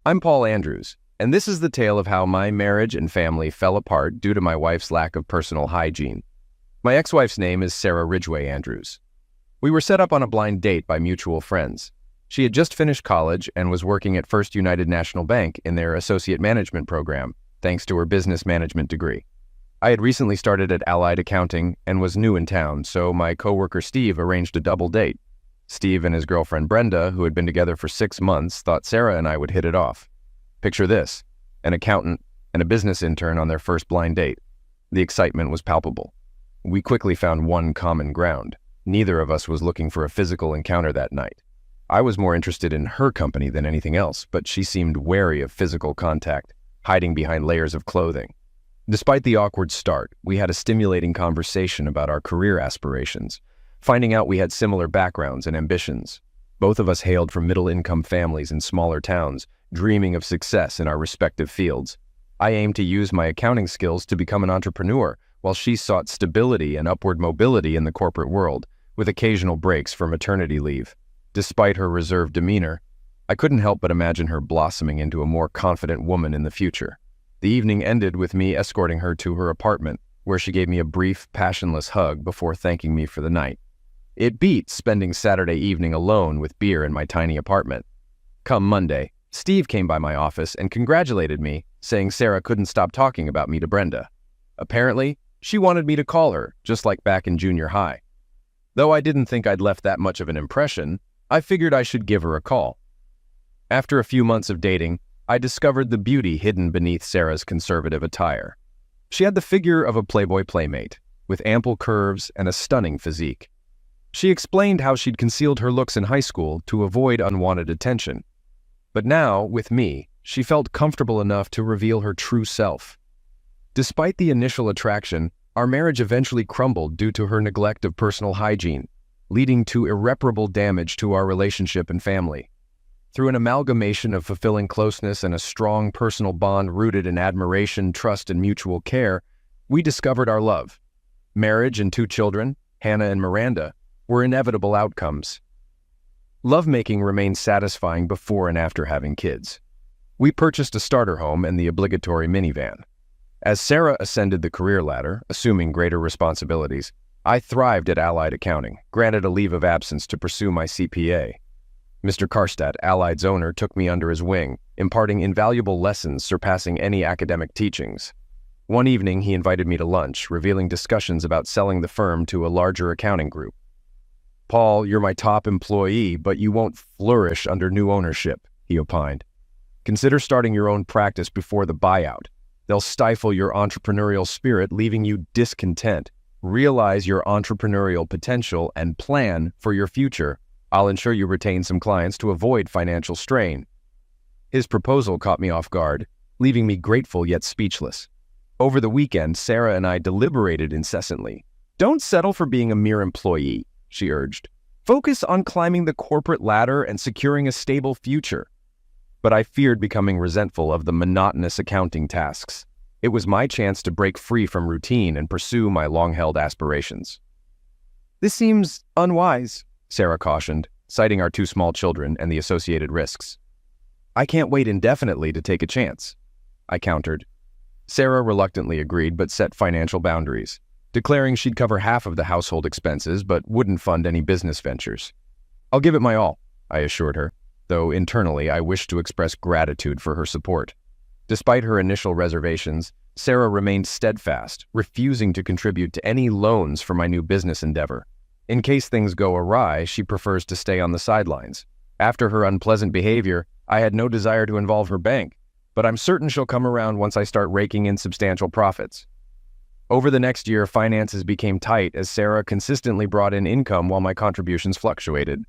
I'm Paul Andrews, and this is the tale of how my marriage and family fell apart due to my wife's lack of personal hygiene. My ex-wife's name is Sarah Ridgway Andrews. We were set up on a blind date by mutual friends. She had just finished college and was working at First United National Bank in their associate management program, thanks to her business management degree. I had recently started at Allied Accounting and was new in town, so my coworker Steve arranged a double date. Steve and his girlfriend Brenda, who had been together for 6 months, thought Sarah and I would hit it off. Picture this, an accountant and a business intern on their first blind date. The excitement was palpable. We quickly found one common ground. Neither of us was looking for a physical encounter that night. I was more interested in her company than anything else, but she seemed wary of physical contact, hiding behind layers of clothing. Despite the awkward start, we had a stimulating conversation about our career aspirations, finding out we had similar backgrounds and ambitions. Both of us hailed from middle-income families in smaller towns, dreaming of success in our respective fields. I aimed to use my accounting skills to become an entrepreneur, while she sought stability and upward mobility in the corporate world, with occasional breaks for maternity leave. Despite her reserved demeanor, I couldn't help but imagine her blossoming into a more confident woman in the future. The evening ended with me escorting her to her apartment, where she gave me a brief, passionless hug before thanking me for the night. It beat spending Saturday evening alone with beer in my tiny apartment. Come Monday, Steve came by my office and congratulated me, saying Sarah couldn't stop talking about me to Brenda. Apparently, she wanted me to call her, just like back in junior high. Though I didn't think I'd left that much of an impression, I figured I should give her a call. After a few months of dating, I discovered the beauty hidden beneath Sarah's conservative attire. She had the figure of a Playboy playmate, with ample curves and a stunning physique. She explained how she'd concealed her looks in high school to avoid unwanted attention. But now, with me, she felt comfortable enough to reveal her true self. Despite the initial attraction, our marriage eventually crumbled due to her neglect of personal hygiene, leading to irreparable damage to our relationship and family. Through an amalgamation of fulfilling closeness and a strong personal bond rooted in admiration, trust, and mutual care, we discovered our love. Marriage and 2 children, Hannah and Miranda, were inevitable outcomes. Lovemaking remained satisfying before and after having kids. We purchased a starter home and the obligatory minivan. As Sarah ascended the career ladder, assuming greater responsibilities, I thrived at Allied Accounting, granted a leave of absence to pursue my CPA. Mr. Karstadt, Allied's owner, took me under his wing, imparting invaluable lessons surpassing any academic teachings. One evening, he invited me to lunch, revealing discussions about selling the firm to a larger accounting group. "Paul, you're my top employee, but you won't flourish under new ownership," he opined. "Consider starting your own practice before the buyout. They'll stifle your entrepreneurial spirit, leaving you discontent. Realize your entrepreneurial potential and plan for your future. I'll ensure you retain some clients to avoid financial strain." His proposal caught me off guard, leaving me grateful yet speechless. Over the weekend, Sarah and I deliberated incessantly. "Don't settle for being a mere employee," she urged. "Focus on climbing the corporate ladder and securing a stable future." But I feared becoming resentful of the monotonous accounting tasks. It was my chance to break free from routine and pursue my long-held aspirations. "This seems unwise," Sarah cautioned, citing our 2 small children and the associated risks. "I can't wait indefinitely to take a chance," I countered. Sarah reluctantly agreed but set financial boundaries, declaring she'd cover half of the household expenses but wouldn't fund any business ventures. "I'll give it my all," I assured her, though internally I wished to express gratitude for her support. Despite her initial reservations, Sarah remained steadfast, refusing to contribute to any loans for my new business endeavor. In case things go awry, she prefers to stay on the sidelines. After her unpleasant behavior, I had no desire to involve her bank, but I'm certain she'll come around once I start raking in substantial profits. Over the next year, finances became tight as Sarah consistently brought in income while my contributions fluctuated.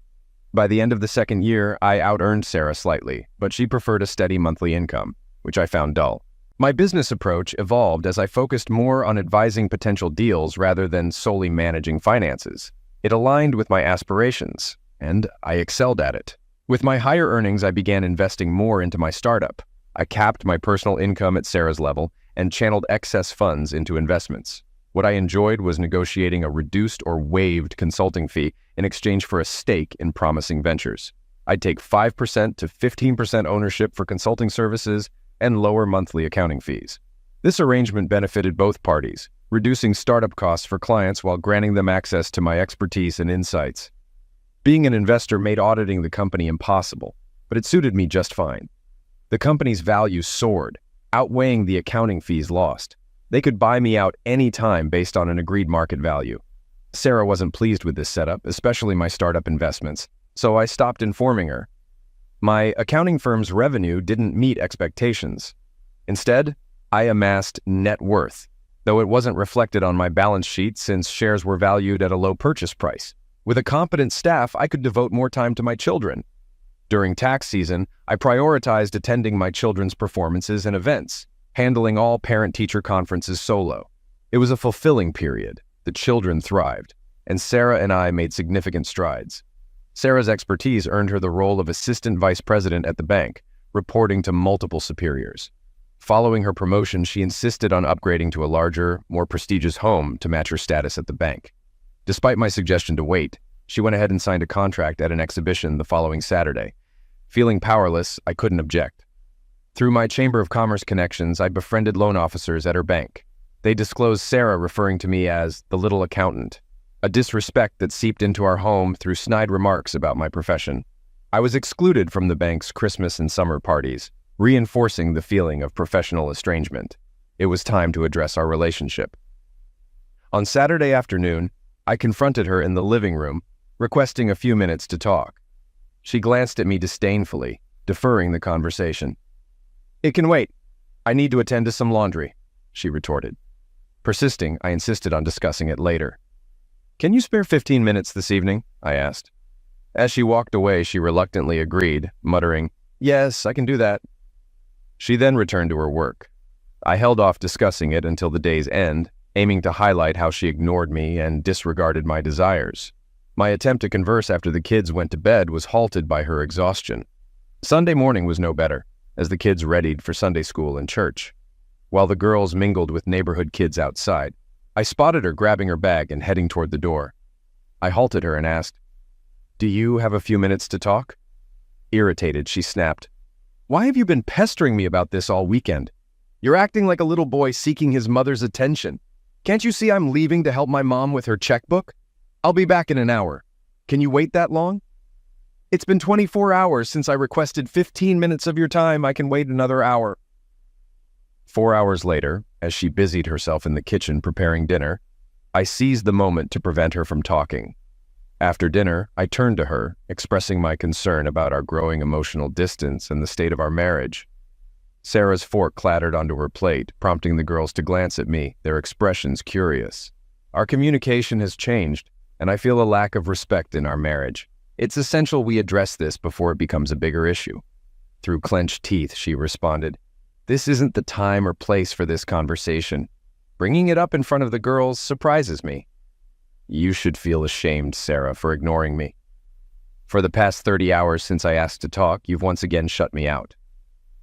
By the end of the 2nd year, I out-earned Sarah slightly, but she preferred a steady monthly income, which I found dull. My business approach evolved as I focused more on advising potential deals rather than solely managing finances. It aligned with my aspirations, and I excelled at it. With my higher earnings, I began investing more into my startup. I capped my personal income at Sarah's level and channeled excess funds into investments. What I enjoyed was negotiating a reduced or waived consulting fee in exchange for a stake in promising ventures. I'd take 5% to 15% ownership for consulting services and lower monthly accounting fees. This arrangement benefited both parties, reducing startup costs for clients while granting them access to my expertise and insights. Being an investor made auditing the company impossible, but it suited me just fine. The company's value soared, outweighing the accounting fees lost. They could buy me out any time based on an agreed market value. Sarah wasn't pleased with this setup, especially my startup investments, so I stopped informing her. My accounting firm's revenue didn't meet expectations. Instead, I amassed net worth, though it wasn't reflected on my balance sheet since shares were valued at a low purchase price. With a competent staff, I could devote more time to my children. During tax season, I prioritized attending my children's performances and events, handling all parent-teacher conferences solo. It was a fulfilling period. The children thrived, and Sarah and I made significant strides. Sarah's expertise earned her the role of assistant vice president at the bank, reporting to multiple superiors. Following her promotion, she insisted on upgrading to a larger, more prestigious home to match her status at the bank. Despite my suggestion to wait, she went ahead and signed a contract at an exhibition the following Saturday. Feeling powerless, I couldn't object. Through my Chamber of Commerce connections, I befriended loan officers at her bank. They disclosed Sarah referring to me as the little accountant, a disrespect that seeped into our home through snide remarks about my profession. I was excluded from the bank's Christmas and summer parties, reinforcing the feeling of professional estrangement. It was time to address our relationship. On Saturday afternoon, I confronted her in the living room, requesting a few minutes to talk. She glanced at me disdainfully, deferring the conversation. "It can wait. I need to attend to some laundry," she retorted. Persisting, I insisted on discussing it later. "Can you spare 15 minutes this evening?" I asked. As she walked away, she reluctantly agreed, muttering, "Yes, I can do that." She then returned to her work. I held off discussing it until the day's end, aiming to highlight how she ignored me and disregarded my desires. My attempt to converse after the kids went to bed was halted by her exhaustion. Sunday morning was no better, as the kids readied for Sunday school and church. While the girls mingled with neighborhood kids outside, I spotted her grabbing her bag and heading toward the door. I halted her and asked, "Do you have a few minutes to talk?" Irritated, she snapped, "Why have you been pestering me about this all weekend? You're acting like a little boy seeking his mother's attention. Can't you see I'm leaving to help my mom with her checkbook? I'll be back in an hour. Can you wait that long?" "It's been 24 hours since I requested 15 minutes of your time. I can wait another hour." 4 hours later, as she busied herself in the kitchen preparing dinner, I seized the moment to prevent her from talking. After dinner, I turned to her, expressing my concern about our growing emotional distance and the state of our marriage. Sarah's fork clattered onto her plate, prompting the girls to glance at me, their expressions curious. Our communication has changed, and I feel a lack of respect in our marriage. It's essential we address this before it becomes a bigger issue. Through clenched teeth, she responded, "This isn't the time or place for this conversation. Bringing it up in front of the girls surprises me." "You should feel ashamed, Sarah, for ignoring me. For the past 30 hours since I asked to talk, you've once again shut me out.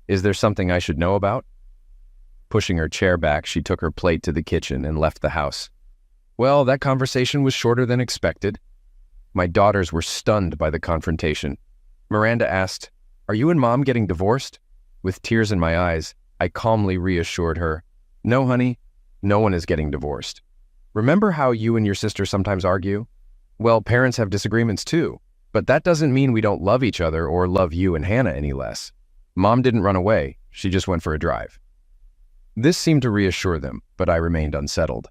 Is there something I should know about?" Pushing her chair back, she took her plate to the kitchen and left the house. Well, that conversation was shorter than expected. My daughters were stunned by the confrontation. Miranda asked, "Are you and Mom getting divorced?" With tears in my eyes, I calmly reassured her, "No, honey, no one is getting divorced. Remember how you and your sister sometimes argue? Well, parents have disagreements too, but that doesn't mean we don't love each other or love you and Hannah any less. Mom didn't run away, she just went for a drive." This seemed to reassure them, but I remained unsettled.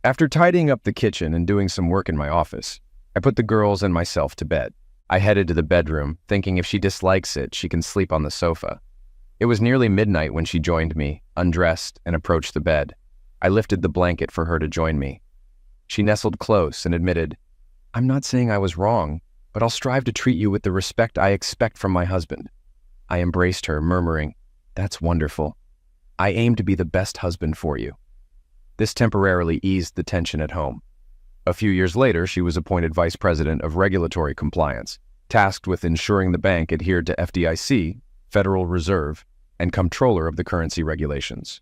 After tidying up the kitchen and doing some work in my office, I put the girls and myself to bed. I headed to the bedroom, thinking if she dislikes it, she can sleep on the sofa. It was nearly midnight when she joined me, undressed, and approached the bed. I lifted the blanket for her to join me. She nestled close and admitted, "I'm not saying I was wrong, but I'll strive to treat you with the respect I expect from my husband." I embraced her, murmuring, "That's wonderful. I aim to be the best husband for you." This temporarily eased the tension at home. A few years later, she was appointed Vice President of Regulatory Compliance, tasked with ensuring the bank adhered to FDIC, Federal Reserve, and Comptroller of the Currency regulations.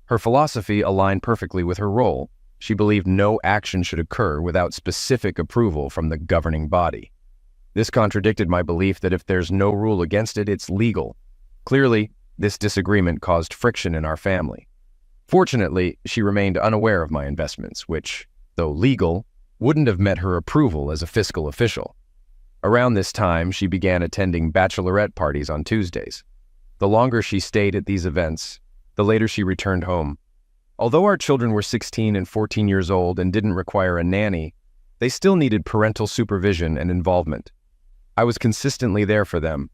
Her philosophy aligned perfectly with her role. She believed no action should occur without specific approval from the governing body. This contradicted my belief that if there's no rule against it, it's legal. Clearly, this disagreement caused friction in our family. Fortunately, she remained unaware of my investments, which, though legal, wouldn't have met her approval as a fiscal official. Around this time, she began attending bachelorette parties on Tuesdays. The longer she stayed at these events, the later she returned home. Although our children were 16 and 14 years old and didn't require a nanny, they still needed parental supervision and involvement. I was consistently there for them.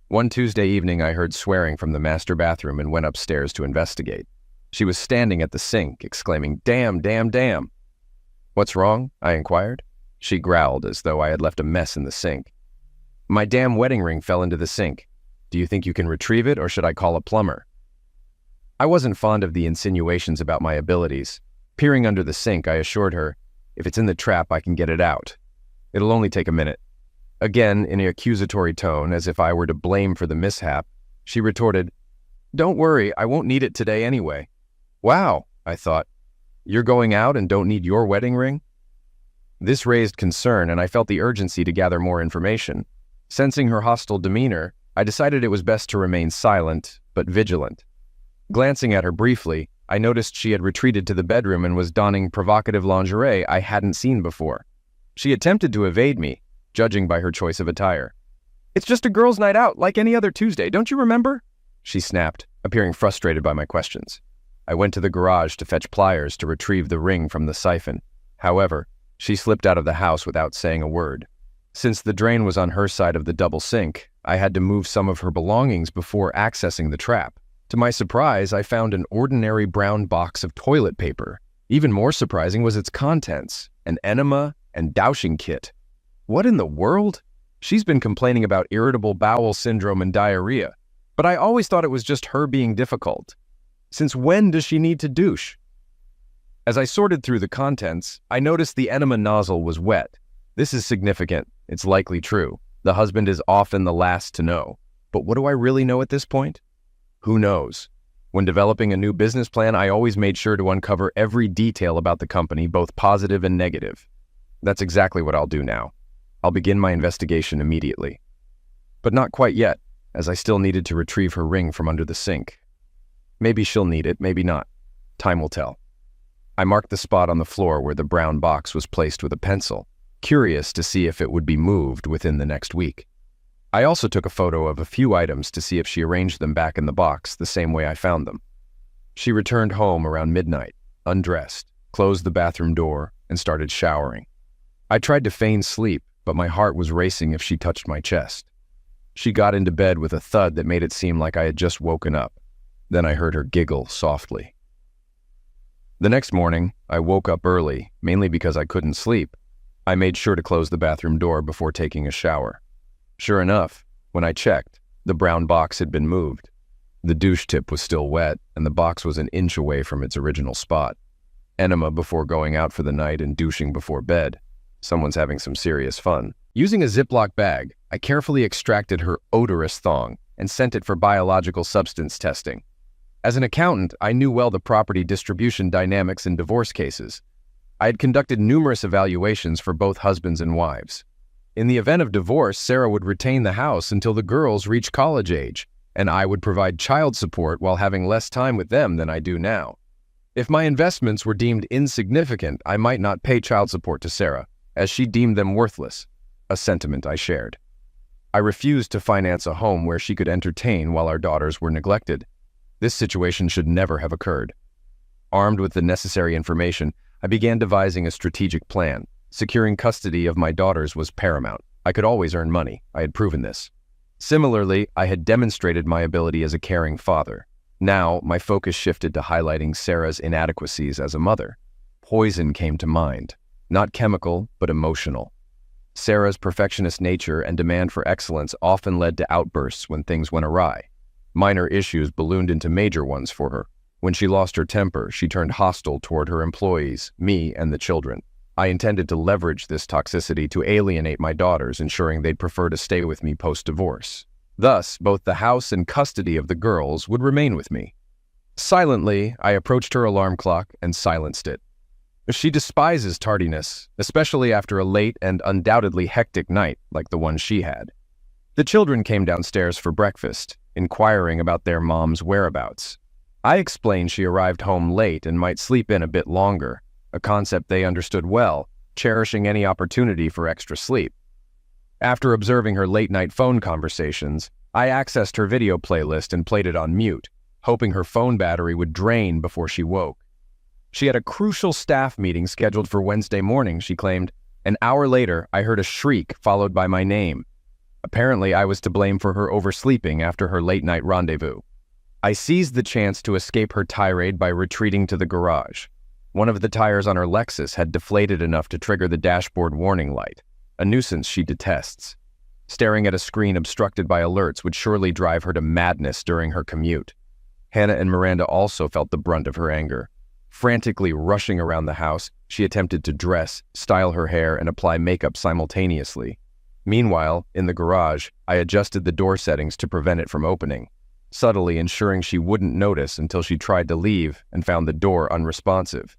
One Tuesday evening, I heard swearing from the master bathroom and went upstairs to investigate. She was standing at the sink, exclaiming, "Damn, damn, damn." "What's wrong?" I inquired. She growled as though I had left a mess in the sink. "My damn wedding ring fell into the sink. Do you think you can retrieve it, or should I call a plumber?" I wasn't fond of the insinuations about my abilities. Peering under the sink, I assured her, "If it's in the trap, I can get it out. It'll only take a minute." Again, in an accusatory tone, as if I were to blame for the mishap, she retorted, "Don't worry, I won't need it today anyway." Wow, I thought. You're going out and don't need your wedding ring? This raised concern, and I felt the urgency to gather more information. Sensing her hostile demeanor, I decided it was best to remain silent, but vigilant. Glancing at her briefly, I noticed she had retreated to the bedroom and was donning provocative lingerie I hadn't seen before. She attempted to evade me, judging by her choice of attire. "It's just a girls' night out, like any other Tuesday, don't you remember?" she snapped, appearing frustrated by my questions. I went to the garage to fetch pliers to retrieve the ring from the siphon. However, she slipped out of the house without saying a word. Since the drain was on her side of the double sink, I had to move some of her belongings before accessing the trap. To my surprise, I found an ordinary brown box of toilet paper. Even more surprising was its contents, an enema and douching kit. What in the world? She's been complaining about irritable bowel syndrome and diarrhea, but I always thought it was just her being difficult. Since when does she need to douche? As I sorted through the contents, I noticed the enema nozzle was wet. This is significant. It's likely true. The husband is often the last to know. But what do I really know at this point? Who knows? When developing a new business plan, I always made sure to uncover every detail about the company, both positive and negative. That's exactly what I'll do now. I'll begin my investigation immediately. But not quite yet, as I still needed to retrieve her ring from under the sink. Maybe she'll need it, maybe not. Time will tell. I marked the spot on the floor where the brown box was placed with a pencil, curious to see if it would be moved within the next week. I also took a photo of a few items to see if she arranged them back in the box the same way I found them. She returned home around midnight, undressed, closed the bathroom door, and started showering. I tried to feign sleep, but my heart was racing if she touched my chest. She got into bed with a thud that made it seem like I had just woken up. Then I heard her giggle softly. The next morning, I woke up early, mainly because I couldn't sleep. I made sure to close the bathroom door before taking a shower. Sure enough, when I checked, the brown box had been moved. The douche tip was still wet, and the box was an inch away from its original spot. Enema before going out for the night and douching before bed. Someone's having some serious fun. Using a Ziploc bag, I carefully extracted her odorous thong and sent it for biological substance testing. As an accountant, I knew well the property distribution dynamics in divorce cases. I had conducted numerous evaluations for both husbands and wives. In the event of divorce, Sarah would retain the house until the girls reached college age, and I would provide child support while having less time with them than I do now. If my investments were deemed insignificant, I might not pay child support to Sarah, as she deemed them worthless, a sentiment I shared. I refused to finance a home where she could entertain while our daughters were neglected. This situation should never have occurred. Armed with the necessary information, I began devising a strategic plan. Securing custody of my daughters was paramount. I could always earn money. I had proven this. Similarly, I had demonstrated my ability as a caring father. Now, my focus shifted to highlighting Sarah's inadequacies as a mother. Poison came to mind. Not chemical, but emotional. Sarah's perfectionist nature and demand for excellence often led to outbursts when things went awry. Minor issues ballooned into major ones for her. When she lost her temper, she turned hostile toward her employees, me, and the children. I intended to leverage this toxicity to alienate my daughters, ensuring they'd prefer to stay with me post-divorce. Thus, both the house and custody of the girls would remain with me. Silently, I approached her alarm clock and silenced it. She despises tardiness, especially after a late and undoubtedly hectic night like the one she had. The children came downstairs for breakfast, inquiring about their mom's whereabouts. I explained she arrived home late and might sleep in a bit longer, a concept they understood well, cherishing any opportunity for extra sleep. After observing her late-night phone conversations, I accessed her video playlist and played it on mute, hoping her phone battery would drain before she woke. She had a crucial staff meeting scheduled for Wednesday morning, she claimed. An hour later, I heard a shriek followed by my name. Apparently, I was to blame for her oversleeping after her late-night rendezvous. I seized the chance to escape her tirade by retreating to the garage. One of the tires on her Lexus had deflated enough to trigger the dashboard warning light, a nuisance she detests. Staring at a screen obstructed by alerts would surely drive her to madness during her commute. Hannah and Miranda also felt the brunt of her anger. Frantically rushing around the house, she attempted to dress, style her hair, and apply makeup simultaneously. Meanwhile, in the garage, I adjusted the door settings to prevent it from opening, subtly ensuring she wouldn't notice until she tried to leave and found the door unresponsive.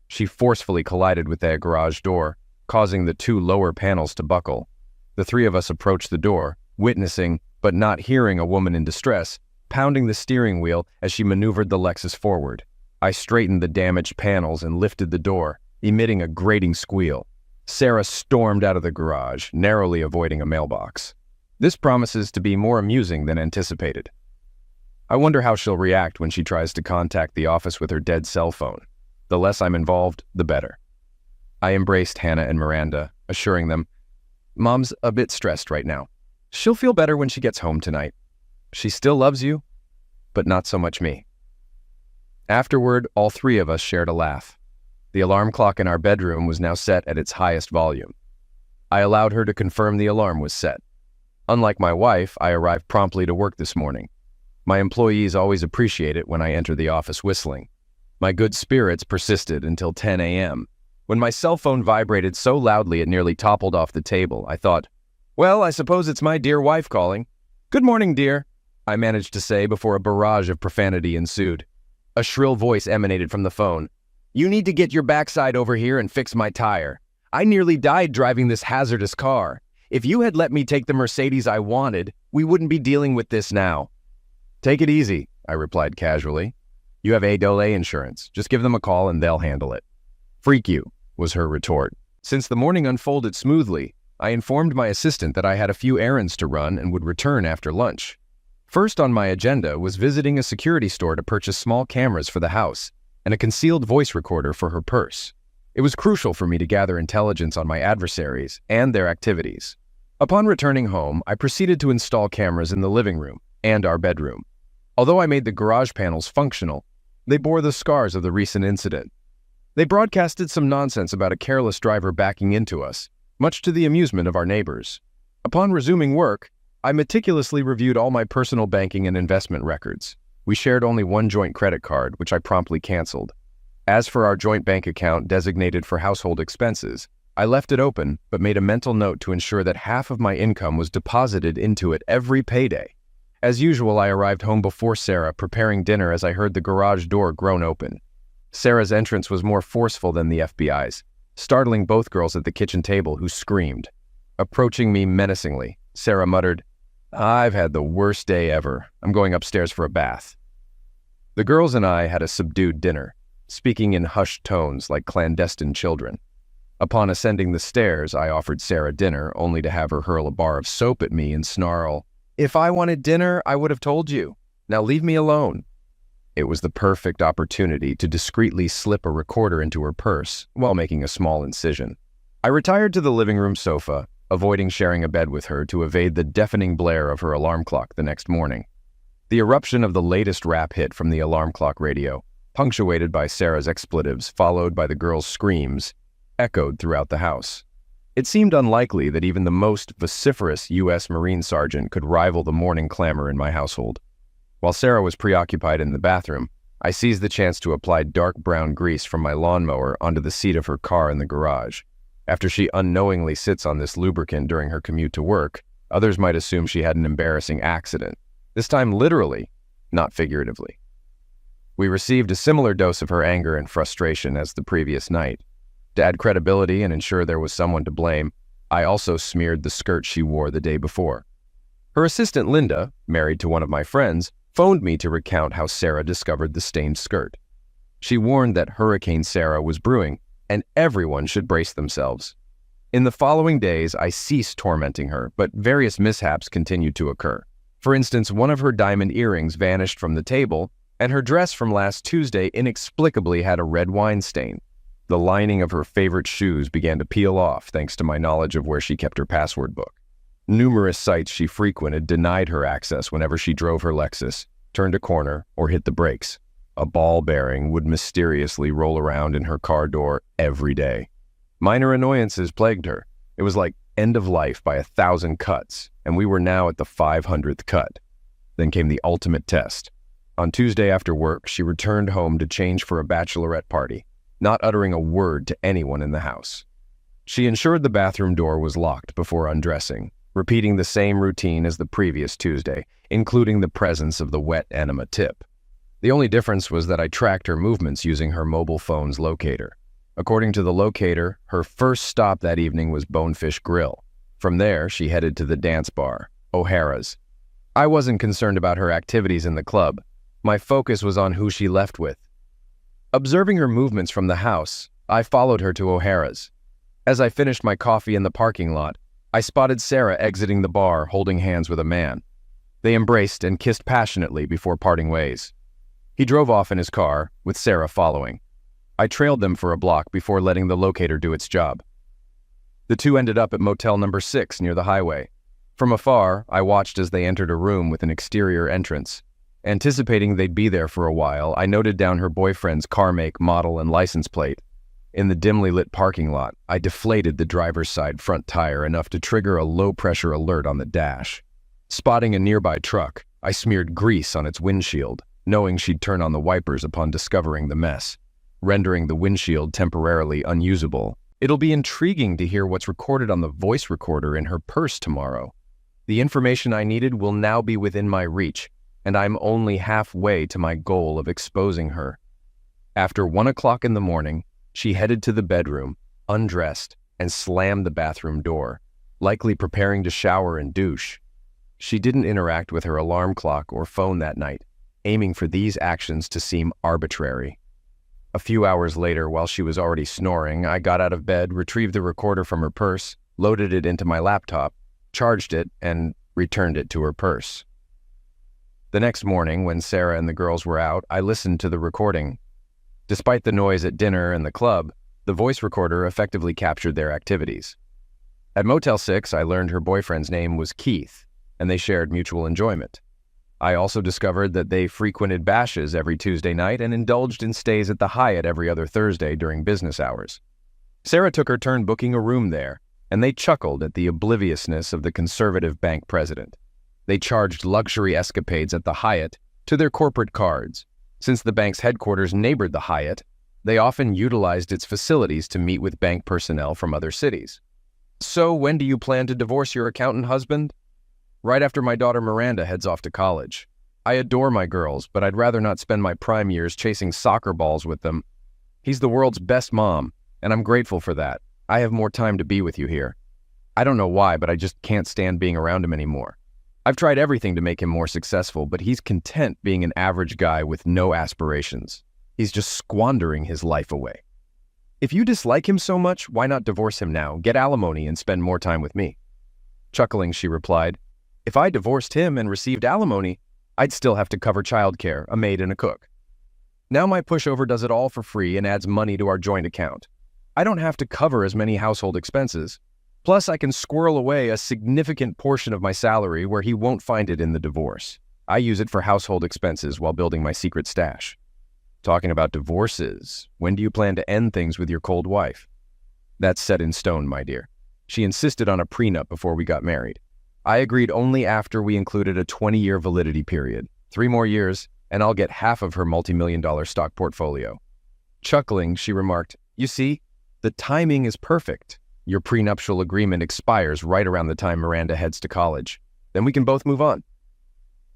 She forcefully collided with the garage door, causing the two lower panels to buckle. The three of us approached the door, witnessing, but not hearing a woman in distress, pounding the steering wheel as she maneuvered the Lexus forward. I straightened the damaged panels and lifted the door, emitting a grating squeal. Sarah stormed out of the garage, narrowly avoiding a mailbox. This promises to be more amusing than anticipated. I wonder how she'll react when she tries to contact the office with her dead cell phone. The less I'm involved, the better. I embraced Hannah and Miranda, assuring them, "Mom's a bit stressed right now. She'll feel better when she gets home tonight. She still loves you, but not so much me." Afterward, all three of us shared a laugh. The alarm clock in our bedroom was now set at its highest volume. I allowed her to confirm the alarm was set. Unlike my wife, I arrived promptly to work this morning. My employees always appreciate it when I enter the office whistling. My good spirits persisted until 10 a.m. When my cell phone vibrated so loudly it nearly toppled off the table, I thought, well, I suppose it's my dear wife calling. "Good morning, dear," I managed to say before a barrage of profanity ensued. A shrill voice emanated from the phone. "You need to get your backside over here and fix my tire. I nearly died driving this hazardous car. If you had let me take the Mercedes I wanted, we wouldn't be dealing with this now." "Take it easy," I replied casually. "You have aita insurance. Just give them a call and they'll handle it." "Freak you," was her retort. Since the morning unfolded smoothly, I informed my assistant that I had a few errands to run and would return after lunch. First on my agenda was visiting a security store to purchase small cameras for the house and a concealed voice recorder for her purse. It was crucial for me to gather intelligence on my adversaries and their activities. Upon returning home, I proceeded to install cameras in the living room and our bedroom. Although I made the garage panels functional, they bore the scars of the recent incident. They broadcasted some nonsense about a careless driver backing into us, much to the amusement of our neighbors. Upon resuming work, I meticulously reviewed all my personal banking and investment records. We shared only one joint credit card, which I promptly canceled. As for our joint bank account designated for household expenses, I left it open, but made a mental note to ensure that half of my income was deposited into it every payday. As usual, I arrived home before Sarah, preparing dinner as I heard the garage door groan open. Sarah's entrance was more forceful than the FBI's, startling both girls at the kitchen table who screamed. Approaching me menacingly, Sarah muttered, "I've had the worst day ever. I'm going upstairs for a bath." The girls and I had a subdued dinner, speaking in hushed tones like clandestine children. Upon ascending the stairs, I offered Sarah dinner, only to have her hurl a bar of soap at me and snarl, "If I wanted dinner, I would have told you. Now leave me alone." It was the perfect opportunity to discreetly slip a recorder into her purse while making a small incision. I retired to the living room sofa, avoiding sharing a bed with her to evade the deafening blare of her alarm clock the next morning. The eruption of the latest rap hit from the alarm clock radio, punctuated by Sarah's expletives followed by the girls' screams, echoed throughout the house. It seemed unlikely that even the most vociferous U.S. Marine sergeant could rival the morning clamor in my household. While Sarah was preoccupied in the bathroom, I seized the chance to apply dark brown grease from my lawnmower onto the seat of her car in the garage. After she unknowingly sits on this lubricant during her commute to work, others might assume she had an embarrassing accident, this time literally, not figuratively. We received a similar dose of her anger and frustration as the previous night. To add credibility and ensure there was someone to blame, I also smeared the skirt she wore the day before. Her assistant Linda, married to one of my friends, phoned me to recount how Sarah discovered the stained skirt. She warned that Hurricane Sarah was brewing, and everyone should brace themselves. In the following days, I ceased tormenting her, but various mishaps continued to occur. For instance, one of her diamond earrings vanished from the table, and her dress from last Tuesday inexplicably had a red wine stain. The lining of her favorite shoes began to peel off thanks to my knowledge of where she kept her password book. Numerous sites she frequented denied her access whenever she drove her Lexus, turned a corner, or hit the brakes. A ball bearing would mysteriously roll around in her car door every day. Minor annoyances plagued her. It was like end of life by 1,000 cuts, and we were now at the 500th cut. Then came the ultimate test. On Tuesday after work, she returned home to change for a bachelorette party, not uttering a word to anyone in the house. She ensured the bathroom door was locked before undressing, repeating the same routine as the previous Tuesday, including the presence of the wet enema tip. The only difference was that I tracked her movements using her mobile phone's locator. According to the locator, her first stop that evening was Bonefish Grill. From there, she headed to the dance bar, O'Hara's. I wasn't concerned about her activities in the club. My focus was on who she left with. Observing her movements from the house, I followed her to O'Hara's. As I finished my coffee in the parking lot, I spotted Sarah exiting the bar holding hands with a man. They embraced and kissed passionately before parting ways. He drove off in his car, with Sarah following. I trailed them for a block before letting the locator do its job. The two ended up at Motel Number 6 near the highway. From afar, I watched as they entered a room with an exterior entrance. Anticipating they'd be there for a while, I noted down her boyfriend's car make, model, and license plate. In the dimly lit parking lot, I deflated the driver's side front tire enough to trigger a low-pressure alert on the dash. Spotting a nearby truck, I smeared grease on its windshield, knowing she'd turn on the wipers upon discovering the mess, rendering the windshield temporarily unusable. It'll be intriguing to hear what's recorded on the voice recorder in her purse tomorrow. The information I needed will now be within my reach, and I'm only halfway to my goal of exposing her. After 1 o'clock in the morning, she headed to the bedroom, undressed, and slammed the bathroom door, likely preparing to shower and douche. She didn't interact with her alarm clock or phone that night, aiming for these actions to seem arbitrary. A few hours later, while she was already snoring, I got out of bed, retrieved the recorder from her purse, loaded it into my laptop, charged it, and returned it to her purse. The next morning, when Sarah and the girls were out, I listened to the recording. Despite the noise at dinner and the club, the voice recorder effectively captured their activities. At Motel 6, I learned her boyfriend's name was Keith, and they shared mutual enjoyment. I also discovered that they frequented bashes every Tuesday night and indulged in stays at the Hyatt every other Thursday during business hours. Sarah took her turn booking a room there, and they chuckled at the obliviousness of the conservative bank president. They charged luxury escapades at the Hyatt to their corporate cards. Since the bank's headquarters neighbored the Hyatt, they often utilized its facilities to meet with bank personnel from other cities. So when do you plan to divorce your accountant husband? Right after my daughter Miranda heads off to college. I adore my girls, but I'd rather not spend my prime years chasing soccer balls with them. He's the world's best mom, and I'm grateful for that. I have more time to be with you here. I don't know why, but I just can't stand being around him anymore. I've tried everything to make him more successful, but he's content being an average guy with no aspirations. He's just squandering his life away. If you dislike him so much, why not divorce him now, get alimony, and spend more time with me? Chuckling, she replied, if I divorced him and received alimony, I'd still have to cover childcare, a maid, and a cook. Now my pushover does it all for free and adds money to our joint account. I don't have to cover as many household expenses. Plus, I can squirrel away a significant portion of my salary where he won't find it in the divorce. I use it for household expenses while building my secret stash. Talking about divorces, when do you plan to end things with your cold wife? That's set in stone, my dear. She insisted on a prenup before we got married. I agreed only after we included a 20-year validity period. 3 more years, and I'll get half of her multi-million-dollar stock portfolio. Chuckling, she remarked, you see, the timing is perfect. Your prenuptial agreement expires right around the time Miranda heads to college. Then we can both move on.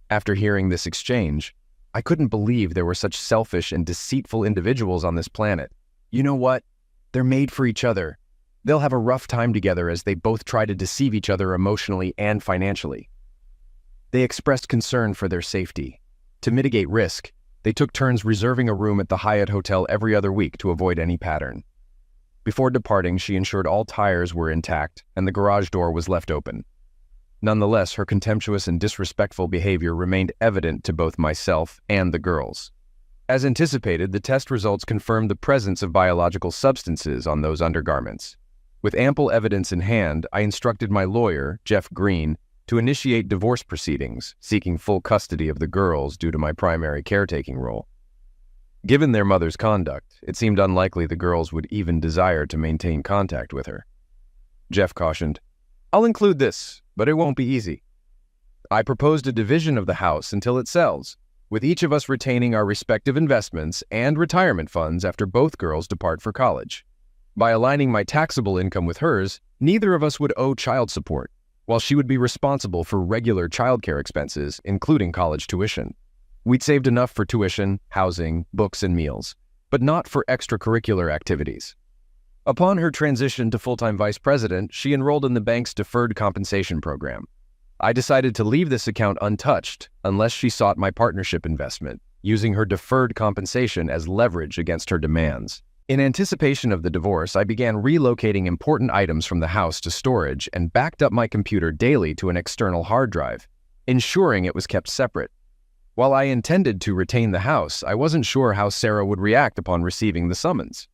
After hearing this exchange, I couldn't believe there were such selfish and deceitful individuals on this planet. You know what? They're made for each other. They'll have a rough time together as they both try to deceive each other emotionally and financially. They expressed concern for their safety. To mitigate risk, they took turns reserving a room at the Hyatt Hotel every other week to avoid any pattern. Before departing, she ensured all tires were intact and the garage door was left open. Nonetheless, her contemptuous and disrespectful behavior remained evident to both myself and the girls. As anticipated, the test results confirmed the presence of biological substances on those undergarments. With ample evidence in hand, I instructed my lawyer, Jeff Green, to initiate divorce proceedings, seeking full custody of the girls due to my primary caretaking role. Given their mother's conduct, it seemed unlikely the girls would even desire to maintain contact with her. Jeff cautioned, "I'll include this, but it won't be easy. I proposed a division of the house until it sells, with each of us retaining our respective investments and retirement funds after both girls depart for college. By aligning my taxable income with hers, neither of us would owe child support, while she would be responsible for regular childcare expenses, including college tuition. We'd saved enough for tuition, housing, books, and meals, but not for extracurricular activities." Upon her transition to full-time vice president, she enrolled in the bank's deferred compensation program. I decided to leave this account untouched unless she sought my partnership investment, using her deferred compensation as leverage against her demands. In anticipation of the divorce, I began relocating important items from the house to storage and backed up my computer daily to an external hard drive, ensuring it was kept separate. While I intended to retain the house, I wasn't sure how Sarah would react upon receiving the summons.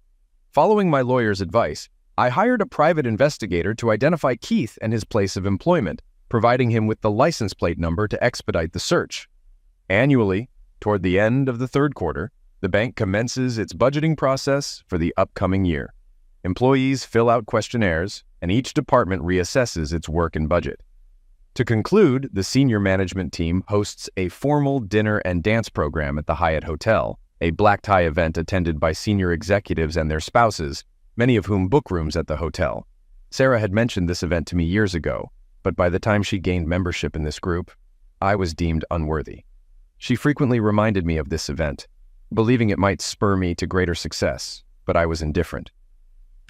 Following my lawyer's advice, I hired a private investigator to identify Keith and his place of employment, providing him with the license plate number to expedite the search. Annually, toward the end of the third quarter, the bank commences its budgeting process for the upcoming year. Employees fill out questionnaires, and each department reassesses its work and budget. To conclude, the senior management team hosts a formal dinner and dance program at the Hyatt Hotel, a black tie event attended by senior executives and their spouses, many of whom book rooms at the hotel. Sarah had mentioned this event to me years ago, but by the time she gained membership in this group, I was deemed unworthy. She frequently reminded me of this event, believing it might spur me to greater success, but I was indifferent.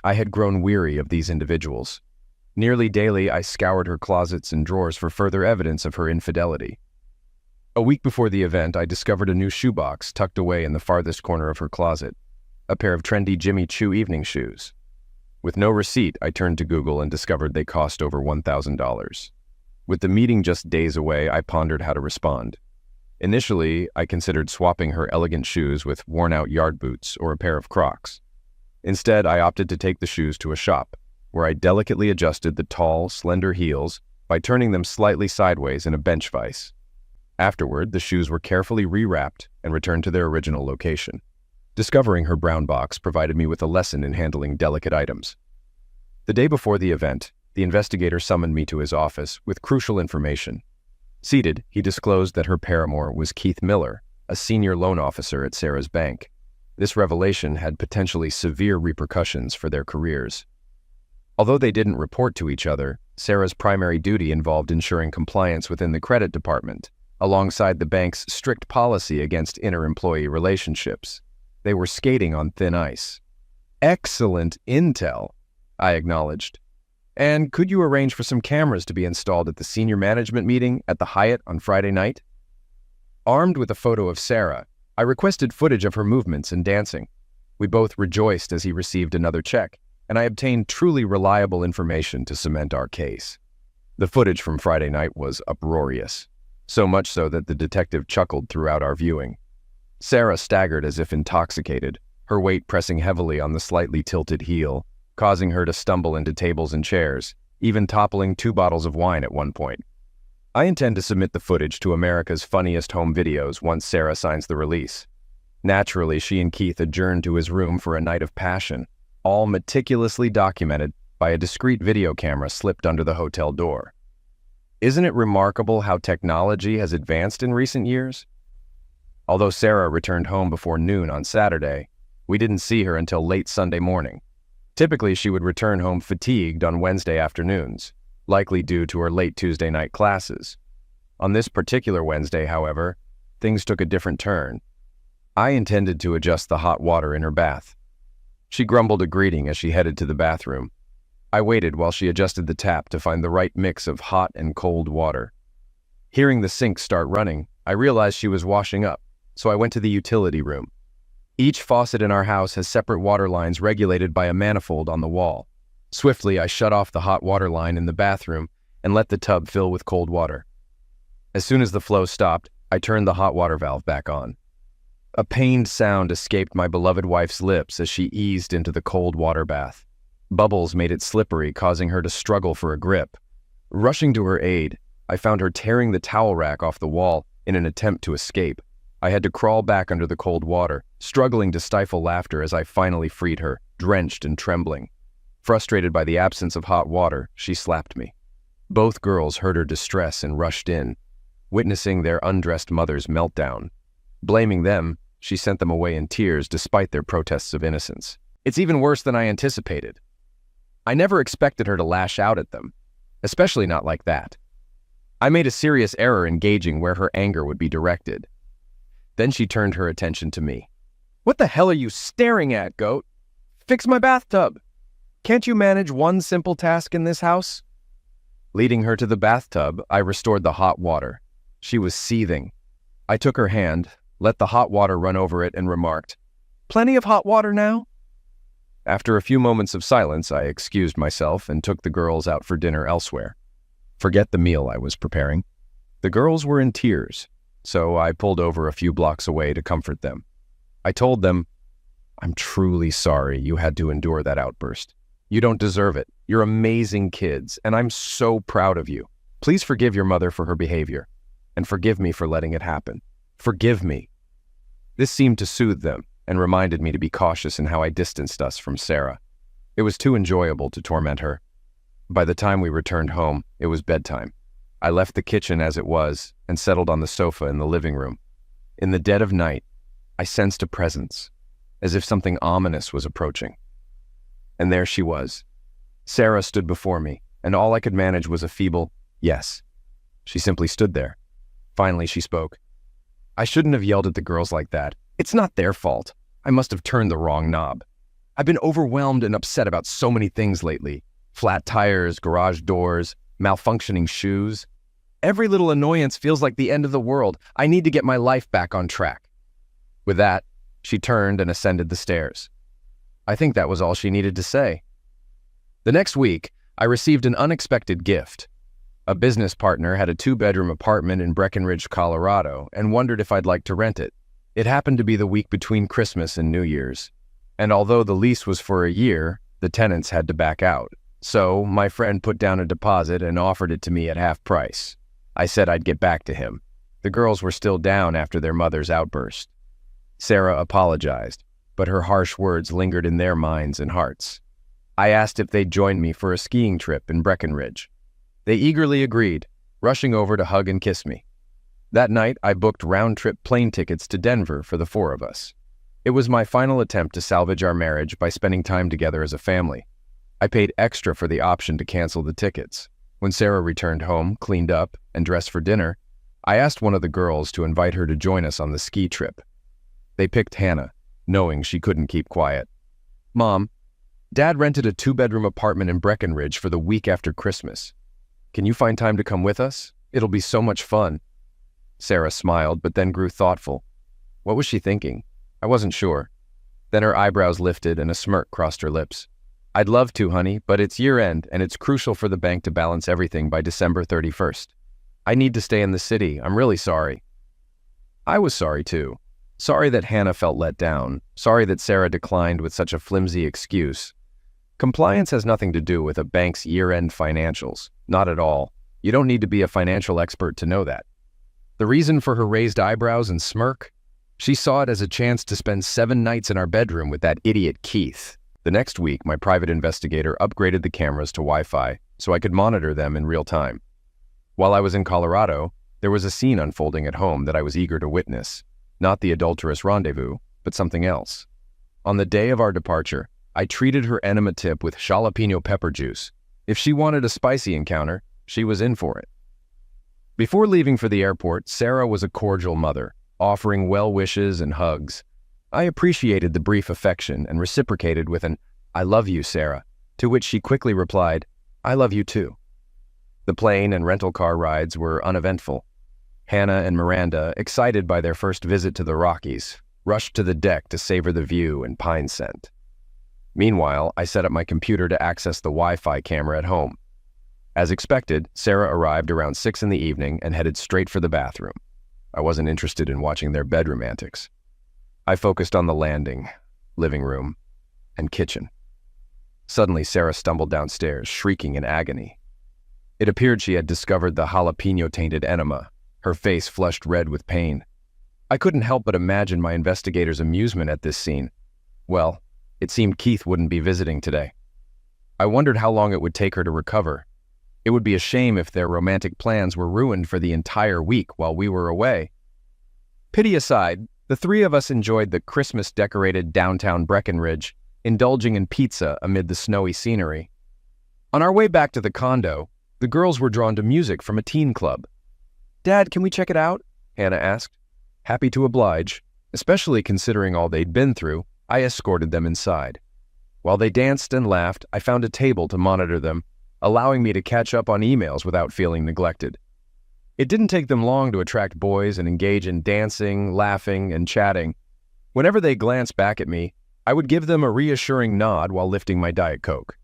I had grown weary of these individuals. Nearly daily, I scoured her closets and drawers for further evidence of her infidelity. A week before the event, I discovered a new shoebox tucked away in the farthest corner of her closet, a pair of trendy Jimmy Choo evening shoes. With no receipt, I turned to Google and discovered they cost over $1,000. With the meeting just days away, I pondered how to respond. Initially, I considered swapping her elegant shoes with worn-out yard boots or a pair of Crocs. Instead, I opted to take the shoes to a shop, where I delicately adjusted the tall, slender heels by turning them slightly sideways in a bench vise. Afterward, the shoes were carefully rewrapped and returned to their original location. Discovering her brown box provided me with a lesson in handling delicate items. The day before the event, the investigator summoned me to his office with crucial information. Seated, he disclosed that her paramour was Keith Miller, a senior loan officer at Sarah's bank. This revelation had potentially severe repercussions for their careers. Although they didn't report to each other, Sarah's primary duty involved ensuring compliance within the credit department, alongside the bank's strict policy against inter-employee relationships. They were skating on thin ice. "Excellent intel," I acknowledged. "And could you arrange for some cameras to be installed at the senior management meeting at the Hyatt on Friday night?" Armed with a photo of Sarah, I requested footage of her movements and dancing. We both rejoiced as he received another check, and I obtained truly reliable information to cement our case. The footage from Friday night was uproarious, so much so that the detective chuckled throughout our viewing. Sarah staggered as if intoxicated, her weight pressing heavily on the slightly tilted heel, causing her to stumble into tables and chairs, even toppling 2 bottles of wine at one point. I intend to submit the footage to America's Funniest Home Videos once Sarah signs the release. Naturally, she and Keith adjourned to his room for a night of passion, all meticulously documented by a discreet video camera slipped under the hotel door. Isn't it remarkable how technology has advanced in recent years? Although Sarah returned home before noon on Saturday, we didn't see her until late Sunday morning. Typically, she would return home fatigued on Wednesday afternoons, likely due to her late Tuesday night classes. On this particular Wednesday, however, things took a different turn. I intended to adjust the hot water in her bath. She grumbled a greeting as she headed to the bathroom. I waited while she adjusted the tap to find the right mix of hot and cold water. Hearing the sink start running, I realized she was washing up, so I went to the utility room. Each faucet in our house has separate water lines regulated by a manifold on the wall. Swiftly, I shut off the hot water line in the bathroom and let the tub fill with cold water. As soon as the flow stopped, I turned the hot water valve back on. A pained sound escaped my beloved wife's lips as she eased into the cold water bath. Bubbles made it slippery, causing her to struggle for a grip. Rushing to her aid, I found her tearing the towel rack off the wall in an attempt to escape. I had to crawl back under the cold water, struggling to stifle laughter as I finally freed her, drenched and trembling. Frustrated by the absence of hot water, she slapped me. Both girls heard her distress and rushed in, witnessing their undressed mother's meltdown. Blaming them, she sent them away in tears despite their protests of innocence. It's even worse than I anticipated. I never expected her to lash out at them, especially not like that. I made a serious error in gauging where her anger would be directed. Then she turned her attention to me. "What the hell are you staring at, goat? Fix my bathtub. Can't you manage one simple task in this house?" Leading her to the bathtub, I restored the hot water. She was seething. I took her hand, let the hot water run over it, and remarked, "Plenty of hot water now?" After a few moments of silence, I excused myself and took the girls out for dinner elsewhere. Forget the meal I was preparing. The girls were in tears, so I pulled over a few blocks away to comfort them. I told them, "I'm truly sorry you had to endure that outburst. You don't deserve it. You're amazing kids, and I'm so proud of you. Please forgive your mother for her behavior, and forgive me for letting it happen. Forgive me." This seemed to soothe them and reminded me to be cautious in how I distanced us from Sarah. It was too enjoyable to torment her. By the time we returned home, it was bedtime. I left the kitchen as it was and settled on the sofa in the living room. In the dead of night, I sensed a presence, as if something ominous was approaching. And there she was. Sarah stood before me, and all I could manage was a feeble yes. She simply stood there. Finally, she spoke. "I shouldn't have yelled at the girls like that. It's not their fault. I must have turned the wrong knob. I've been overwhelmed and upset about so many things lately. Flat tires, garage doors, malfunctioning shoes. Every little annoyance feels like the end of the world. I need to get my life back on track." With that, she turned and ascended the stairs. I think that was all she needed to say. The next week, I received an unexpected gift. A business partner had a 2-bedroom apartment in Breckenridge, Colorado, and wondered if I'd like to rent it. It happened to be the week between Christmas and New Year's, and although the lease was for a year, the tenants had to back out. So my friend put down a deposit and offered it to me at half price. I said I'd get back to him. The girls were still down after their mother's outburst. Sarah apologized, but her harsh words lingered in their minds and hearts. I asked if they'd join me for a skiing trip in Breckenridge. They eagerly agreed, rushing over to hug and kiss me. That night, I booked round-trip plane tickets to Denver for the 4 of us. It was my final attempt to salvage our marriage by spending time together as a family. I paid extra for the option to cancel the tickets. When Sarah returned home, cleaned up, and dressed for dinner, I asked one of the girls to invite her to join us on the ski trip. They picked Hannah, knowing she couldn't keep quiet. "Mom, Dad rented a 2-bedroom apartment in Breckenridge for the week after Christmas. Can you find time to come with us? It'll be so much fun." Sarah smiled, but then grew thoughtful. What was she thinking? I wasn't sure. Then her eyebrows lifted and a smirk crossed her lips. "I'd love to, honey, but it's year-end, and it's crucial for the bank to balance everything by December 31st. I need to stay in the city. I'm really sorry." I was sorry, too. Sorry that Hannah felt let down. Sorry that Sarah declined with such a flimsy excuse. Compliance has nothing to do with a bank's year-end financials. Not at all. You don't need to be a financial expert to know that. The reason for her raised eyebrows and smirk? She saw it as a chance to spend 7 nights in our bedroom with that idiot Keith. The next week, my private investigator upgraded the cameras to Wi-Fi so I could monitor them in real time. While I was in Colorado, there was a scene unfolding at home that I was eager to witness. Not the adulterous rendezvous, but something else. On the day of our departure, I treated her enema tip with jalapeno pepper juice. If she wanted a spicy encounter, she was in for it. Before leaving for the airport, Sarah was a cordial mother, offering well wishes and hugs. I appreciated the brief affection and reciprocated with an "I love you, Sarah," to which she quickly replied, "I love you too." The plane and rental car rides were uneventful. Hannah and Miranda, excited by their first visit to the Rockies, rushed to the deck to savor the view and pine scent. Meanwhile, I set up my computer to access the Wi-Fi camera at home. As expected, Sarah arrived around 6 in the evening and headed straight for the bathroom. I wasn't interested in watching their bedroom antics. I focused on the landing, living room, and kitchen. Suddenly, Sarah stumbled downstairs, shrieking in agony. It appeared she had discovered the jalapeno-tainted enema, her face flushed red with pain. I couldn't help but imagine my investigators' amusement at this scene. Well, it seemed Keith wouldn't be visiting today. I wondered how long it would take her to recover. It would be a shame if their romantic plans were ruined for the entire week while we were away. Pity aside, the three of us enjoyed the Christmas-decorated downtown Breckenridge, indulging in pizza amid the snowy scenery. On our way back to the condo, the girls were drawn to music from a teen club. "Dad, can we check it out?" Hannah asked. Happy to oblige, especially considering all they'd been through, I escorted them inside. While they danced and laughed, I found a table to monitor them, allowing me to catch up on emails without feeling neglected. It didn't take them long to attract boys and engage in dancing, laughing, and chatting. Whenever they glanced back at me, I would give them a reassuring nod while lifting my Diet Coke.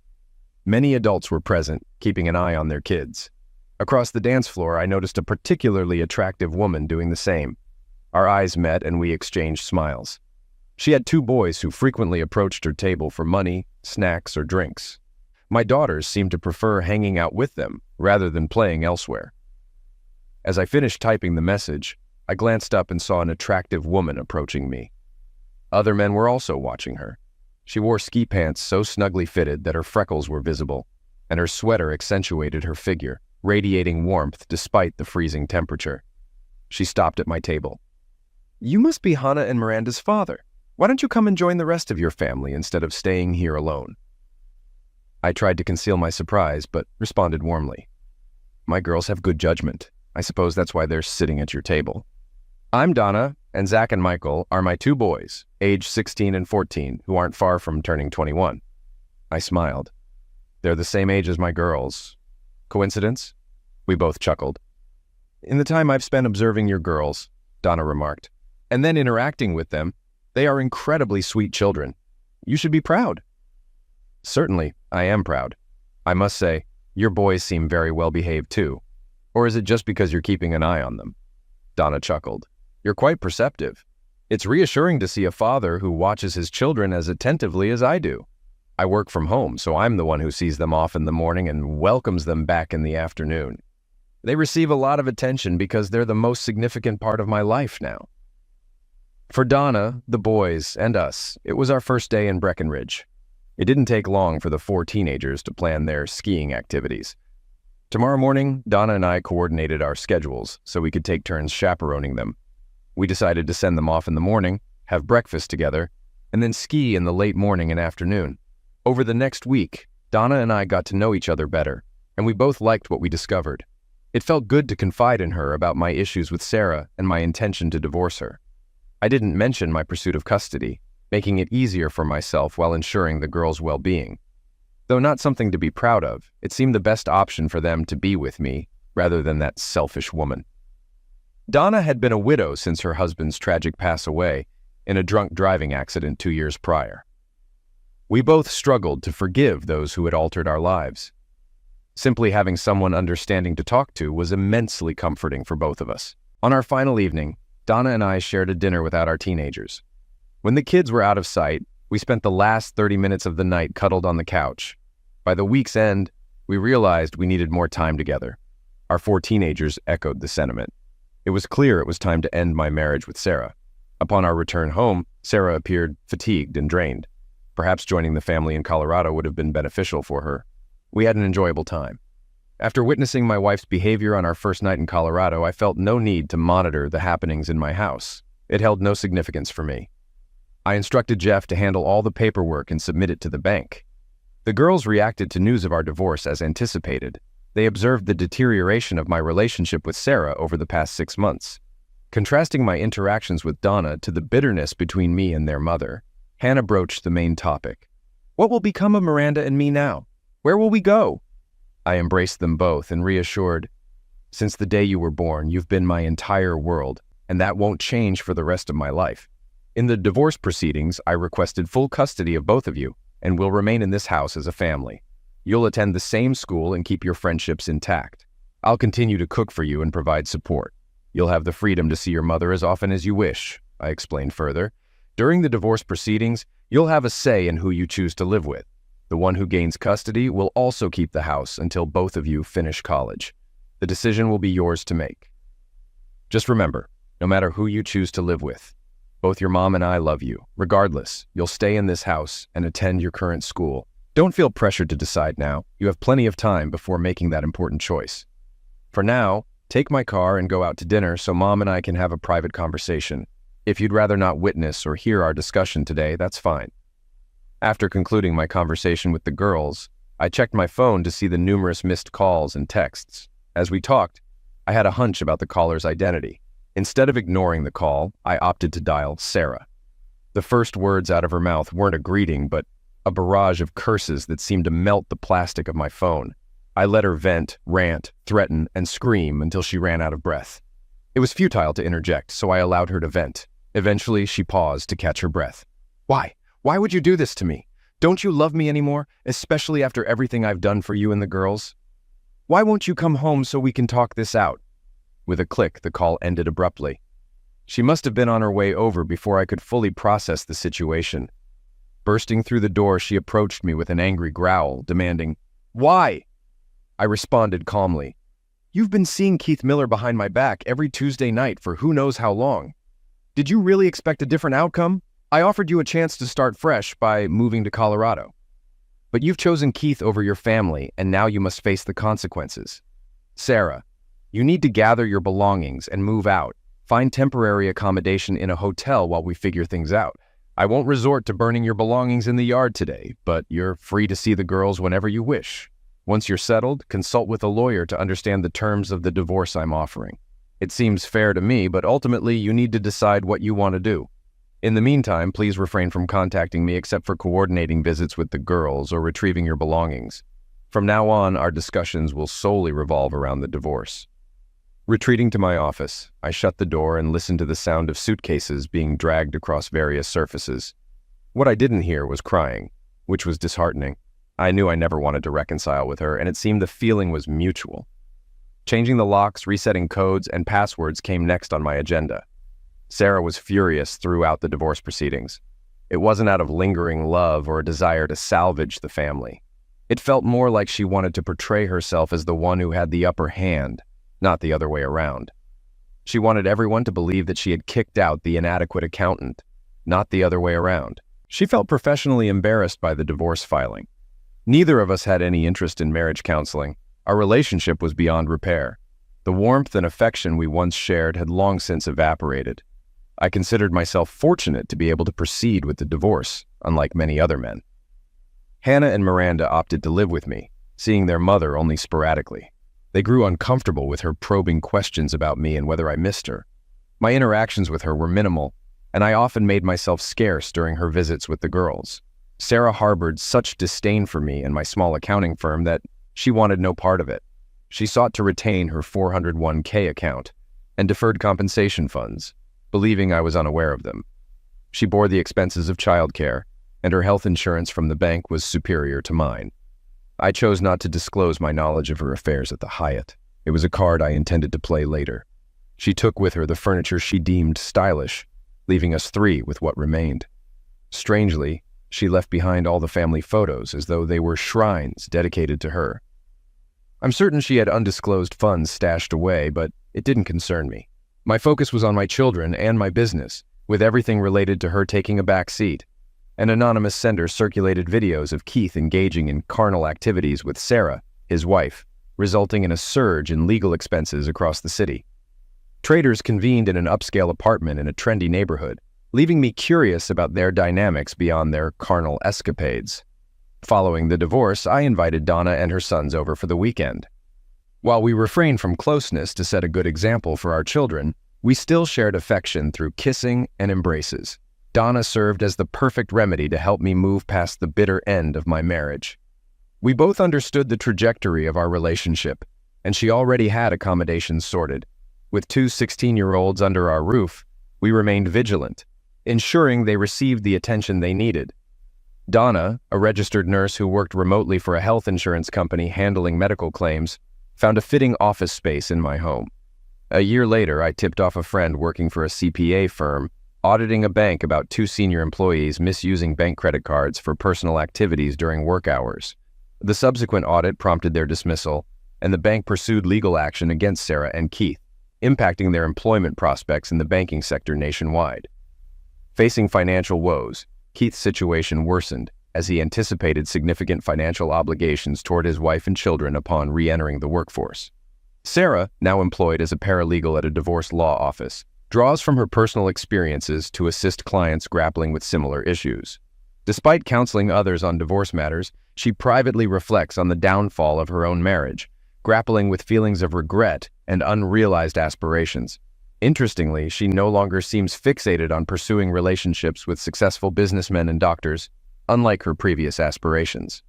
Many adults were present, keeping an eye on their kids. Across the dance floor, I noticed a particularly attractive woman doing the same. Our eyes met and we exchanged smiles. She had 2 boys who frequently approached her table for money, snacks, or drinks. My daughters seemed to prefer hanging out with them rather than playing elsewhere. As I finished typing the message, I glanced up and saw an attractive woman approaching me. Other men were also watching her. She wore ski pants so snugly fitted that her freckles were visible, and her sweater accentuated her figure, radiating warmth despite the freezing temperature. She stopped at my table. "You must be Hannah and Miranda's father. Why don't you come and join the rest of your family instead of staying here alone?" I tried to conceal my surprise, but responded warmly. "My girls have good judgment. I suppose that's why they're sitting at your table. I'm Donna, and Zach and Michael are my 2 boys, aged 16 and 14, who aren't far from turning 21. I smiled. They're the same age as my girls. Coincidence? We both chuckled. "In the time I've spent observing your girls," Donna remarked, "and then interacting with them, they are incredibly sweet children. You should be proud." "Certainly, I am proud. I must say, your boys seem very well behaved too. Or is it just because you're keeping an eye on them?" Donna chuckled. "You're quite perceptive. It's reassuring to see a father who watches his children as attentively as I do. I work from home, so I'm the one who sees them off in the morning and welcomes them back in the afternoon. They receive a lot of attention because they're the most significant part of my life now." For Donna, the boys, and us, it was our first day in Breckenridge. It didn't take long for the 4 teenagers to plan their skiing activities. Tomorrow morning, Donna and I coordinated our schedules so we could take turns chaperoning them. We decided to send them off in the morning, have breakfast together, and then ski in the late morning and afternoon. Over the next week, Donna and I got to know each other better, and we both liked what we discovered. It felt good to confide in her about my issues with Sarah and my intention to divorce her. I didn't mention my pursuit of custody, making it easier for myself while ensuring the girls' well-being. Though not something to be proud of, it seemed the best option for them to be with me, rather than that selfish woman. Donna had been a widow since her husband's tragic pass away in a drunk driving accident 2 years prior. We both struggled to forgive those who had altered our lives. Simply having someone understanding to talk to was immensely comforting for both of us. On our final evening, Donna and I shared a dinner without our teenagers. When the kids were out of sight, we spent the last 30 minutes of the night cuddled on the couch. By the week's end, we realized we needed more time together. Our 4 teenagers echoed the sentiment. It was clear it was time to end my marriage with Sarah. Upon our return home, Sarah appeared fatigued and drained. Perhaps joining the family in Colorado would have been beneficial for her. We had an enjoyable time. After witnessing my wife's behavior on our first night in Colorado, I felt no need to monitor the happenings in my house. It held no significance for me. I instructed Jeff to handle all the paperwork and submit it to the bank. The girls reacted to news of our divorce as anticipated. They observed the deterioration of my relationship with Sarah over the past 6 months. Contrasting my interactions with Donna to the bitterness between me and their mother, Hannah broached the main topic. What will become of Miranda and me now? Where will we go? I embraced them both and reassured, since the day you were born, you've been my entire world, and that won't change for the rest of my life. In the divorce proceedings, I requested full custody of both of you, and will remain in this house as a family. You'll attend the same school and keep your friendships intact. I'll continue to cook for you and provide support. You'll have the freedom to see your mother as often as you wish, I explained further. During the divorce proceedings, you'll have a say in who you choose to live with. The one who gains custody will also keep the house until both of you finish college. The decision will be yours to make. Just remember, no matter who you choose to live with, both your mom and I love you. Regardless, you'll stay in this house and attend your current school. Don't feel pressured to decide now. You have plenty of time before making that important choice. For now, take my car and go out to dinner so Mom and I can have a private conversation. If you'd rather not witness or hear our discussion today, that's fine. After concluding my conversation with the girls, I checked my phone to see the numerous missed calls and texts. As we talked, I had a hunch about the caller's identity. Instead of ignoring the call, I opted to dial Sarah. The first words out of her mouth weren't a greeting, but a barrage of curses that seemed to melt the plastic of my phone. I let her vent, rant, threaten, and scream until she ran out of breath. It was futile to interject, so I allowed her to vent. Eventually, she paused to catch her breath. Why? Why would you do this to me? Don't you love me anymore, especially after everything I've done for you and the girls? Why won't you come home so we can talk this out? With a click, the call ended abruptly. She must have been on her way over before I could fully process the situation. Bursting through the door, she approached me with an angry growl, demanding, "Why?" I responded calmly, "You've been seeing Keith Miller behind my back every Tuesday night for who knows how long. Did you really expect a different outcome? I offered you a chance to start fresh by moving to Colorado. But you've chosen Keith over your family, and now you must face the consequences. Sarah, you need to gather your belongings and move out. Find temporary accommodation in a hotel while we figure things out. I won't resort to burning your belongings in the yard today, but you're free to see the girls whenever you wish. Once you're settled, consult with a lawyer to understand the terms of the divorce I'm offering. It seems fair to me, but ultimately you need to decide what you want to do. In the meantime, please refrain from contacting me except for coordinating visits with the girls or retrieving your belongings. From now on, our discussions will solely revolve around the divorce." Retreating to my office, I shut the door and listened to the sound of suitcases being dragged across various surfaces. What I didn't hear was crying, which was disheartening. I knew I never wanted to reconcile with her, and it seemed the feeling was mutual. Changing the locks, resetting codes, and passwords came next on my agenda. Sarah was furious throughout the divorce proceedings. It wasn't out of lingering love or a desire to salvage the family. It felt more like she wanted to portray herself as the one who had the upper hand, not the other way around. She wanted everyone to believe that she had kicked out the inadequate accountant, not the other way around. She felt professionally embarrassed by the divorce filing. Neither of us had any interest in marriage counseling. Our relationship was beyond repair. The warmth and affection we once shared had long since evaporated. I considered myself fortunate to be able to proceed with the divorce, unlike many other men. Hannah and Miranda opted to live with me, seeing their mother only sporadically. They grew uncomfortable with her probing questions about me and whether I missed her. My interactions with her were minimal, and I often made myself scarce during her visits with the girls. Sarah harbored such disdain for me and my small accounting firm that she wanted no part of it. She sought to retain her 401k account and deferred compensation funds, believing I was unaware of them. She bore the expenses of childcare, and her health insurance from the bank was superior to mine. I chose not to disclose my knowledge of her affairs at the Hyatt. It was a card I intended to play later. She took with her the furniture she deemed stylish, leaving us three with what remained. Strangely, she left behind all the family photos as though they were shrines dedicated to her. I'm certain she had undisclosed funds stashed away, but it didn't concern me. My focus was on my children and my business, with everything related to her taking a back seat. An anonymous sender circulated videos of Keith engaging in carnal activities with Sarah, his wife, resulting in a surge in legal expenses across the city. Traders convened in an upscale apartment in a trendy neighborhood, leaving me curious about their dynamics beyond their carnal escapades. Following the divorce, I invited Donna and her sons over for the weekend. While we refrained from closeness to set a good example for our children, We still shared affection through kissing and embraces. Donna served as the perfect remedy to help me move past the bitter end of my marriage. We both understood the trajectory of our relationship, and she already had accommodations sorted. With two 16-year-olds under our roof, we remained vigilant, ensuring they received the attention they needed. Donna, a registered nurse who worked remotely for a health insurance company handling medical claims, found a fitting office space in my home. A year later, I tipped off a friend working for a CPA firm, auditing a bank about two senior employees misusing bank credit cards for personal activities during work hours. The subsequent audit prompted their dismissal, and the bank pursued legal action against Sarah and Keith, impacting their employment prospects in the banking sector nationwide. Facing financial woes, Keith's situation worsened as he anticipated significant financial obligations toward his wife and children upon re-entering the workforce. Sarah, now employed as a paralegal at a divorce law office, draws from her personal experiences to assist clients grappling with similar issues. Despite counseling others on divorce matters, she privately reflects on the downfall of her own marriage, grappling with feelings of regret and unrealized aspirations. Interestingly, she no longer seems fixated on pursuing relationships with successful businessmen and doctors, unlike her previous aspirations.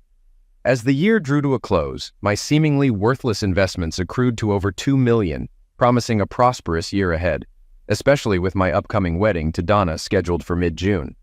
As the year drew to a close, my seemingly worthless investments accrued to over $2 million, promising a prosperous year ahead, especially with my upcoming wedding to Donna scheduled for mid-June.